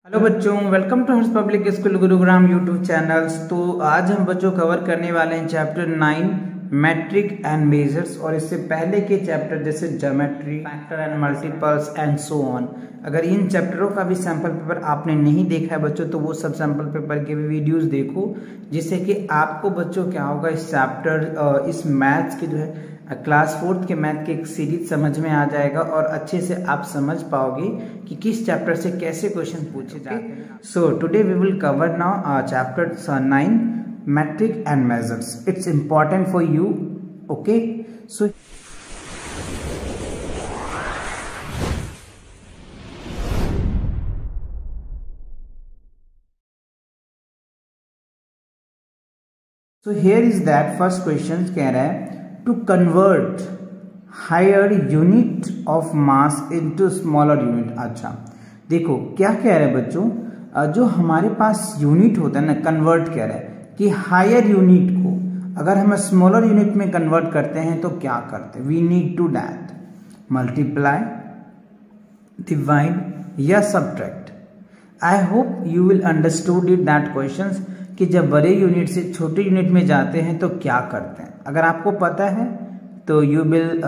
Hello बच्चों, welcome to Harsh public school Gurugram YouTube channels. तो आज हम बच्चों कवर करने वाले हैं चैप्टर 9 मैट्रिक एंड मेजर्स, और इससे पहले के चैप्टर जैसे geometry, factor and multiples and so on. अगर इन चैप्टरों का भी सैम्पल पेपर आपने नहीं देखा है बच्चों, तो वो सब सैम्पल पेपर के भी वीडियोस देखो, जिससे कि आपको बच्चों क्या होगा, इस चैप्टर इस मैथ्स के जो है क्लास 4th के मैथ के एक सीरीज समझ में आ जाएगा और अच्छे से आप समझ पाओगे कि किस चैप्टर से कैसे क्वेश्चन पूछे जाते हैं। So today we will cover now chapter 9 metric and measures. It's important for you, okay. So here is that first question कह रहा है to convert higher unit of mass into smaller unit. अच्छा देखो क्या कह रहे हैं बच्चों, जो हमारे पास यूनिट होता है ना, कन्वर्ट कह रहा है कि हायर यूनिट को अगर हम स्मॉलर यूनिट में कन्वर्ट करते हैं तो क्या करते हैं, we need to that multiply, divide या subtract. I hope you will understood it that questions कि जब बड़े यूनिट से छोटे यूनिट में जाते हैं तो क्या करते हैं। अगर आपको पता है तो you will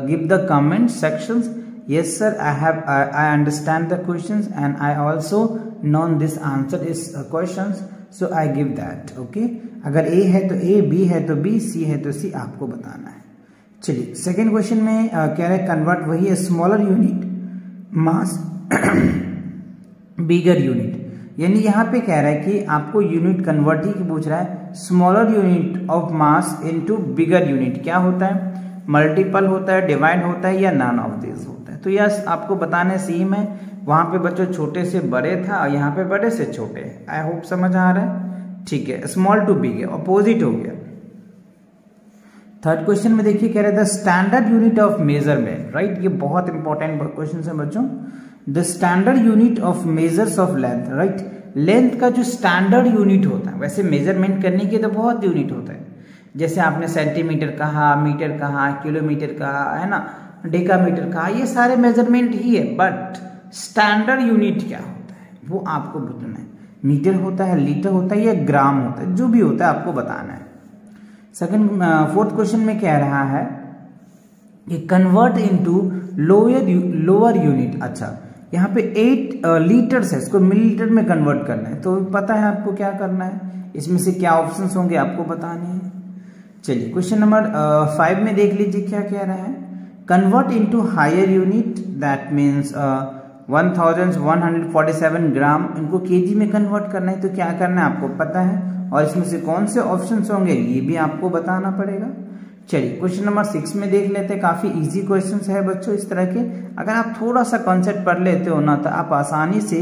give the comment sections, yes sir, I understand the questions and I also know this answer is questions, so I give that, okay। अगर A है तो A, B है तो B, C है तो C आपको बताना है। चलिए सेकेंड क्वेश्चन में कह रहे हैं कन्वर्ट, वही है smaller unit mass bigger unit, यानी यहाँ पे कह रहा है कि आपको यूनिट कन्वर्ट ही पूछ रहा है। Smaller unit of mass into bigger unit क्या होता है, मल्टीपल होता है, डिवाइड होता है या नॉन ऑफ दिस होता है। तो यस आपको बताने सेम है, वहां पे बच्चों छोटे से बड़े था और यहाँ पे बड़े से छोटे है। आई होप समझ आ रहा है, ठीक है। स्मॉल टू बिग है, अपोजिट हो गया। थर्ड क्वेश्चन में देखिए कह रहे the standard unit of measurement, right. ये बहुत इंपॉर्टेंट क्वेश्चन है बच्चों। The standard unit of measures of length, right. Length का जो स्टैंडर्ड यूनिट होता है, वैसे मेजरमेंट करने के तो बहुत यूनिट होता है, जैसे आपने सेंटीमीटर कहा, मीटर कहा, किलोमीटर कहा, है ना, डेकामीटर कहा, ये सारे मेजरमेंट ही है। बट स्टैंडर्ड यूनिट क्या होता है वो आपको बताना है। मीटर होता है, लीटर होता है या ग्राम होता है, जो भी होता है आपको बताना है। फोर्थ क्वेश्चन में कह रहा है कि कन्वर्ट इनटू लोअर यूनिट। अच्छा यहाँ पे 8 लीटर्स है, इसको मिलीलीटर में कन्वर्ट करना है, तो पता है आपको क्या करना है, इसमें से क्या ऑप्शंस होंगे आपको बताने हैं। चलिए क्वेश्चन नंबर 5 में देख लीजिए क्या कह रहा है, convert into higher unit, that means 1147 gram, इनको केजी में कन्वर्ट करना है। तो क्या करना है आपको पता है, और इसमें से कौन से ऑप्शंस होंगे ये भी आपको बताना पड़ेगा। चलिए क्वेश्चन नंबर 6 में देख लेते हैं, काफी इजी क्वेश्चंस है बच्चों इस तरह के। अगर आप थोड़ा सा कॉन्सेप्ट पढ़ लेते हो ना, तो आप आसानी से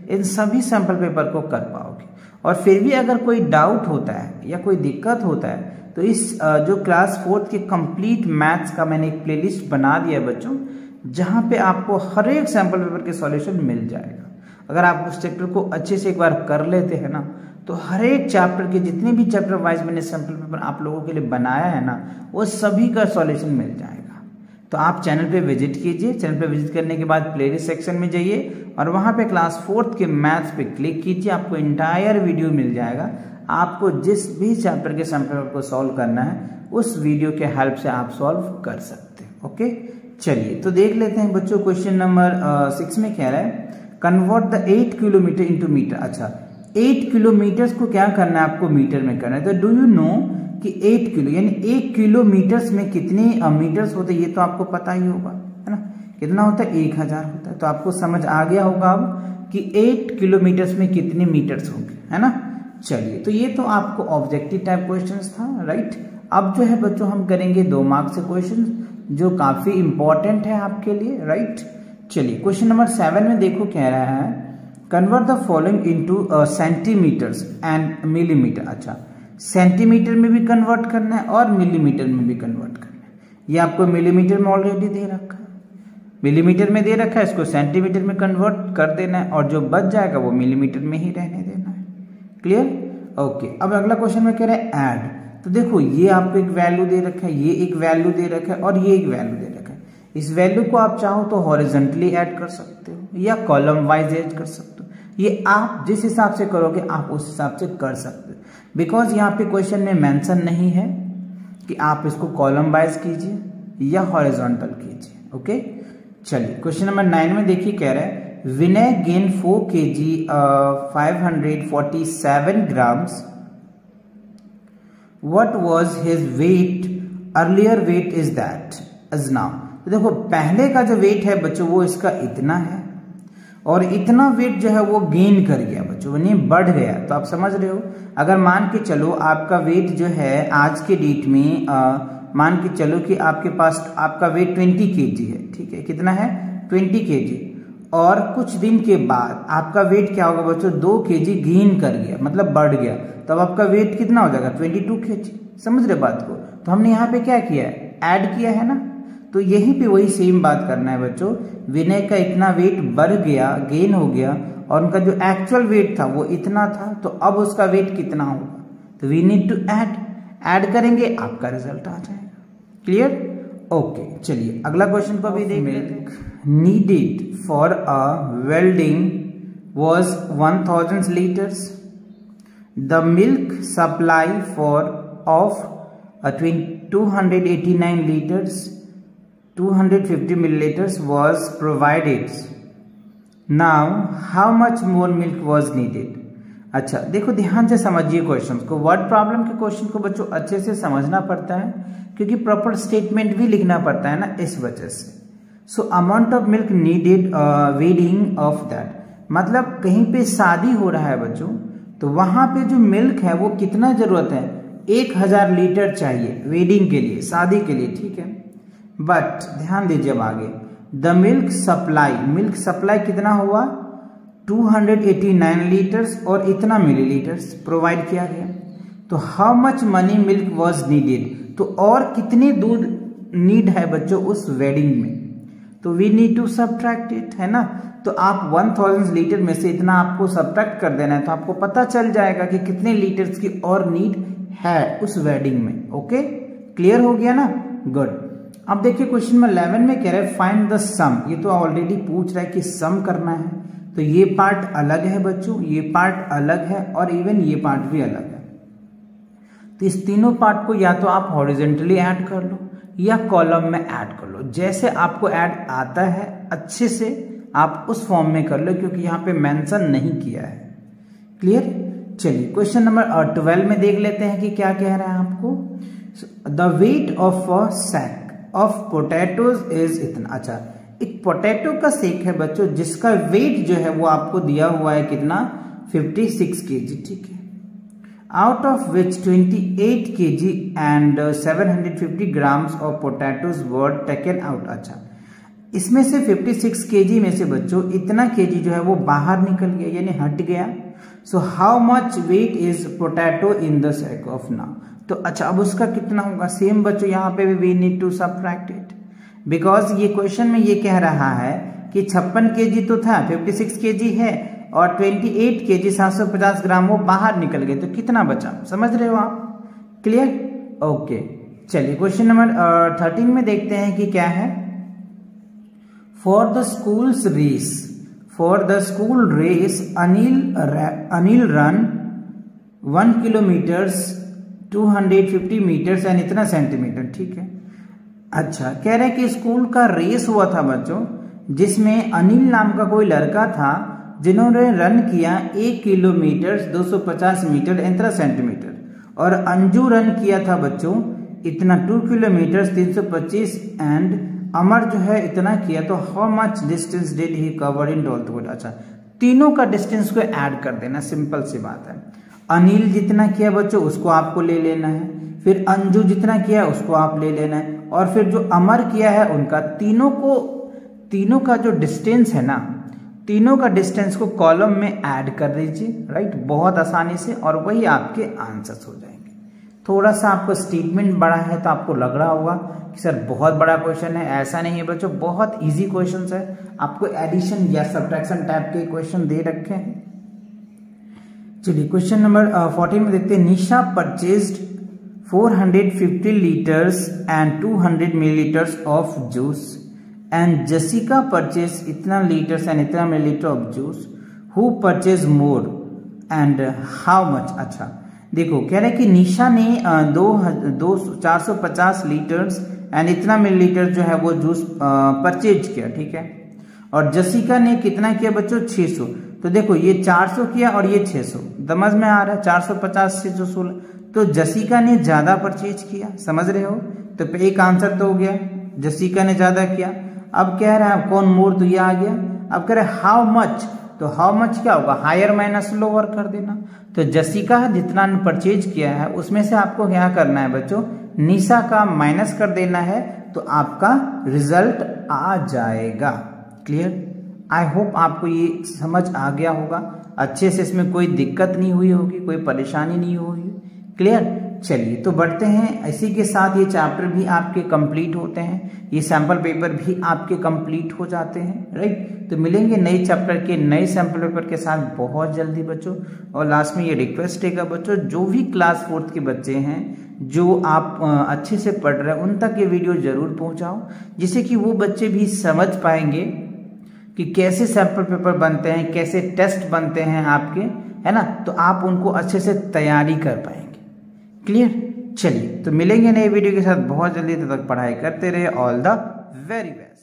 इन सभी सैंपल पेपर को कर पाओगे। और फिर भी अगर कोई डाउट होता है या कोई दिक्कत होता है तो इस जो क्लास 4th के कंप्लीट मैथ्स का मैंने एक प्लेलिस्ट बना दिया है बच्चों, जहां पे आपको हर एक सैंपल पेपर के सॉल्यूशन मिल जाएगा। अगर आप उस चैप्टर को अच्छे से एक बार कर लेते हैं ना, तो हर एक चैप्टर के जितने भी चैप्टर वाइज मैंने सैंपल पेपर आप लोगों के लिए बनाया है ना, वो सभी का सॉल्यूशन मिल जाएगा। तो आप चैनल पे विजिट कीजिए, चैनल पे विजिट करने के बाद प्लेलिस्ट सेक्शन में जाइए और वहां पे क्लास 4th के मैथ्स पे क्लिक कीजिए, आपको इंटायर वीडियो मिल जाएगा। आपको जिस भी चैप्टर के सैंपल पेपर को सॉल्व करना है उस वीडियो के हेल्प से आप सॉल्व कर सकते हैं, ओके। चलिए तो देख लेते हैं बच्चों, क्वेश्चन नंबर 6 में कह रहा है convert the 8 kilometer into meter. अच्छा 8 किलोमीटर को क्या करना है आपको मीटर में करना है। तो डू यू नो कि 8 किलो यानी 1 किलोमीटर में कितने मीटर्स होते हैं, ये तो आपको पता ही होगा, है ना। कितना होता है, 1000 होता है। तो आपको समझ आ गया होगा अब कि 8 किलोमीटर में कितने मीटर्स होंगे, है ना। चलिए तो ये तो आपको ऑब्जेक्टिव टाइप क्वेश्चंस था, राइट। अब जो है बच्चों हम करेंगे 2 मार्क्स से क्वेश्चन जो काफी इंपॉर्टेंट है आपके लिए, राइट। चलिए क्वेश्चन नंबर 7 में देखो कह रहा है convert the following into centimeters and millimeter. अच्छा सेंटीमीटर में भी कन्वर्ट करना है और मिलीमीटर में भी कन्वर्ट करना है। ये आपको मिलीमीटर में ऑलरेडी दे रखा है, मिलीमीटर में दे रखा है, इसको सेंटीमीटर में कन्वर्ट कर देना है और जो बच जाएगा वो मिलीमीटर में ही रहने देना है। Clear, okay. अब अगला क्वेश्चन में कह रहे हैं ऐड। तो देखो ये आपको एक वैल्यू दे रखा है, ये एक वैल्यू दे रखा है और ये एक वैल्यू दे रखा है। इस वैल्यू को आप चाहो तो हॉरिजॉन्टली ऐड कर सकते हो या कॉलम वाइज ऐड कर सकते हो। ये आप जिस हिसाब से करोगे आप उस हिसाब से कर सकते हो, बिकॉज यहाँ पे क्वेश्चन में मेंशन नहीं है कि आप इसको कॉलम वाइज कीजिए या हॉरिजॉन्टल कीजिए। ओके, चलिए क्वेश्चन नंबर 9 में देखिए कह रहा है विनय gain 4 kg 547 grams. What was his weight? Earlier weight is that as now. तो देखो पहले का जो वेट है बच्चों वो इसका इतना है और इतना वेट जो है वो गेन कर गया बच्चों, यानी बढ़ गया। तो आप समझ रहे हो, अगर मान के चलो आपका वेट जो है आज के डेट में मान के चलो कि आपके पास आपका वेट 20 kg है, ठीक है, कितना है 20 kg, और कुछ दिन के बाद आपका वेट क्या होगा बच्चों 2 kg गेन कर गया, मतलब बढ़ गया, तब आपका वेट कितना हो जाएगा 22 kg। समझ रहे बात को? तो हमने यहाँ पे क्या किया है, ऐड किया है ना, तो यहीं पे वही सेम बात करना है बच्चों। विनय का इतना वेट बढ़ गया, गेन हो गया, और उनका जो एक्चुअल वेट था वो इतना था, तो अब उसका वेट कितना होगा, तो वी नीड टू ऐड करेंगे, आपका रिजल्ट आ जाएगा। क्लियर? ओके, चलिए अगला क्वेश्चन को भी देख लेते हैं। Needed for a welding was 1000 liters. The milk supply of 289 liters 250 milliliters was provided. Now how much more milk was needed? अच्छा देखो ध्यान से समझिए क्वेश्चन को। वर्ड प्रॉब्लम के क्वेश्चन को बच्चों अच्छे से समझना पड़ता है, क्योंकि प्रॉपर स्टेटमेंट भी लिखना पड़ता है ना, इस वजह से। So amount of milk needed wedding of that, मतलब कहीं पे शादी हो रहा है बच्चों, तो वहां पे जो मिल्क है वो कितना जरूरत है, 1000 लीटर चाहिए वेडिंग के लिए, शादी के लिए, ठीक है। बट ध्यान दीजिए अब आगे, द मिल्क सप्लाई कितना हुआ 289 लीटर्स और इतना मिलीलीटर्स प्रोवाइड किया गया। तो how much money milk was needed, तो और कितने दूध नीड है बच्चों उस वेडिंग में, तो we need to subtract it, है ना। तो आप 1000 लीटर में से इतना आपको सब्ट्रैक्ट कर देना है, तो आपको पता चल जाएगा कि कितने लीटर्स की और नीड है उस वेडिंग में। ओके, क्लियर हो गया ना, गुड। अब देखिए क्वेश्चन नंबर 11 में कह रहा है फाइंड द सम। ये तो ऑलरेडी पूछ रहा है कि सम करना है, तो ये पार्ट अलग है बच्चों, ये पार्ट अलग है और इवन ये पार्ट भी अलग है। तो इस तीनों पार्ट को या तो आप हॉरिजॉन्टली ऐड कर लो या कॉलम में ऐड कर लो, जैसे आपको ऐड आता है अच्छे से आप उस फॉर्म में कर लो, क्योंकि यहाँ पे मेंशन नहीं किया है। क्लियर? चलिए क्वेश्चन नंबर 12 में देख लेते हैं कि क्या कह रहा है आपको। The weight of a sack of potatoes is इतना। अच्छा, एक पोटैटो का सेक है बच्चों जिसका वेट जो है वो आपको दिया हुआ है कितना 56 kg, ठीक है। Out of which 28 kg and 750 grams of potatoes were taken out. अच्छा, इसमें से 56 kg में से बच्चों इतना kg जो है वो बाहर निकल गया, यानी हट गया। So how much weight is potato in the sack of now. तो अच्छा, अब उसका कितना होगा, सेम बच्चों यहाँ पे भी we need to subtract it, because ये क्वेश्चन में ये कह रहा है कि 56 kg तो था, 56 kg है और 28 kg 750 ग्राम वो बाहर निकल गए, तो कितना बचा, समझ रहे हो आप। क्लियर? ओके, चलिए क्वेश्चन नंबर 13 में देखते हैं कि क्या है। For the school race Anil ran 1 kilometers 250 meters and इतना सेंटीमीटर, ठीक है। अच्छा, कह रहे कि स्कूल का रेस हुआ था बच्चों जिसमें अनिल नाम का कोई लड़का था जिन्होंने रन किया 1 किलोमीटर 250 मीटर इतना सेंटीमीटर, और अंजू रन किया था बच्चों इतना 2 किलोमीटर 325 एंड अमर जो है इतना किया। तो how much distance did he cover in all together. अच्छा, तीनों का डिस्टेंस को ऐड कर देना, सिंपल सी बात है। अनिल जितना किया बच्चों उसको आपको ले लेना है, फिर अंजू जितना किया उसको आप ले लेना है, और फिर जो अमर किया है उनका, तीनों का जो डिस्टेंस है ना, तीनों का डिस्टेंस को कॉलम में ऐड कर दीजिए, राइट, बहुत आसानी से, और वही आपके आंसर्स हो जाएंगे। थोड़ा सा आपको स्टेटमेंट बड़ा है तो आपको लग रहा होगा कि सर बहुत बड़ा क्वेश्चन है, ऐसा नहीं है बच्चों, बहुत इजी क्वेश्चन है। आपको एडिशन या सब्ट्रैक्शन टाइप के क्वेश्चन दे रखे हैं। चलिए क्वेश्चन नंबर 14 में देखते हैं। Nisha purchased 450 litres and 200 millilitres of juice and Jessica purchase इतना लीटर्स एंड इतना millilitre of juice. Who purchase more and how much. अच्छा देखो कह रहे कि निशा ने 450 लीटर्स एंड इतना मिलीलीटर जो है वो जूस परचेज किया, ठीक है। और जसिका ने कितना किया बच्चों, 600। तो देखो ये 400 किया और ये 600, समझ में आ रहा है, 450 से जो 16, तो जसिका ने ज्यादा परचेज किया, समझ रहे हो। तो एक आंसर तो हो गया, जसिका ने ज्यादा किया। अब कह रहा है कौन मोर, तो ये आ गया। अब कह रहे हाउ मच, तो हाउ मच क्या होगा, हायर माइनस लोअर कर देना। तो जसिका जितना परचेज किया है उसमें से आपको क्या करना है बच्चों, निशा का माइनस कर देना है, तो आपका रिजल्ट आ जाएगा। क्लियर। आई होप आपको ये समझ आ गया होगा अच्छे से, इसमें कोई दिक्कत नहीं हुई होगी, कोई परेशानी नहीं होगी। क्लियर। चलिए तो बढ़ते हैं। इसी के साथ ये चैप्टर भी आपके कंप्लीट होते हैं, ये सैंपल पेपर भी आपके कंप्लीट हो जाते हैं, राइट। तो मिलेंगे नए चैप्टर के नए सैंपल पेपर के साथ बहुत जल्दी बच्चों। और लास्ट में ये रिक्वेस्ट है बच्चों, जो भी क्लास 4th के बच्चे हैं जो आप अच्छे से पढ़ रहे हैं उन तक ये वीडियो जरूर पहुंचाओ, जिससे कि वो बच्चे भी समझ पाएंगे कि कैसे सैंपल पेपर बनते हैं, कैसे टेस्ट बनते हैं आपके, है ना। तो आप उनको अच्छे से तैयारी कर पाएंगे। क्लियर। चलिए तो मिलेंगे नए वीडियो के साथ बहुत जल्दी, तब तक पढ़ाई करते रहे। All the very best.